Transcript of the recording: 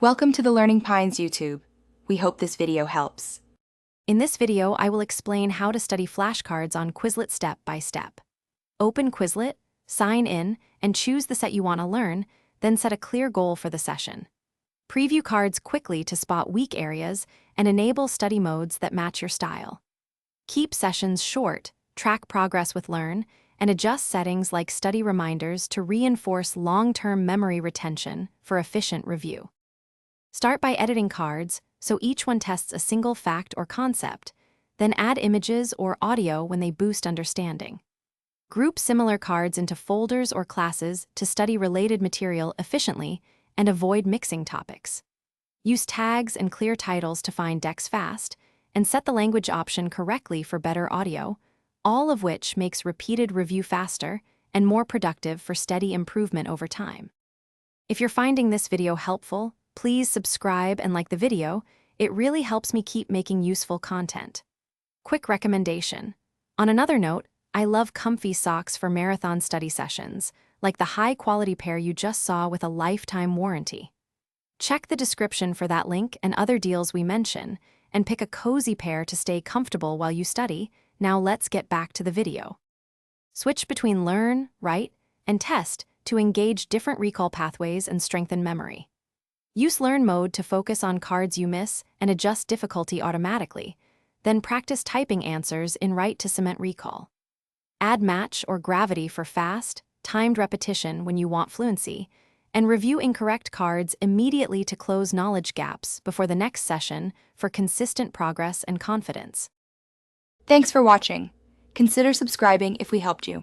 Welcome to the Learning Pines YouTube. We hope this video helps. In this video, I will explain how to study flashcards on Quizlet step by step. Open Quizlet, sign in, and choose the set you want to learn, then set a clear goal for the session. Preview cards quickly to spot weak areas and enable study modes that match your style. Keep sessions short, track progress with Learn, and adjust settings like study reminders to reinforce long-term memory retention for efficient review. Start by editing cards so each one tests a single fact or concept, then add images or audio when they boost understanding. Group similar cards into folders or classes to study related material efficiently and avoid mixing topics. Use tags and clear titles to find decks fast, and set the language option correctly for better audio, all of which makes repeated review faster and more productive for steady improvement over time. If you're finding this video helpful, please subscribe and like the video. It really helps me keep making useful content. Quick recommendation. On another note, I love comfy socks for marathon study sessions, like the high-quality pair you just saw with a lifetime warranty. Check the description for that link and other deals we mention, and pick a cozy pair to stay comfortable while you study. Now let's get back to the video. Switch between learn, write, and test to engage different recall pathways and strengthen memory. Use Learn mode to focus on cards you miss and adjust difficulty automatically, then practice typing answers in Write to cement recall. Add Match or Gravity for fast, timed repetition when you want fluency, and review incorrect cards immediately to close knowledge gaps before the next session for consistent progress and confidence. Thanks for watching. Consider subscribing if we helped you.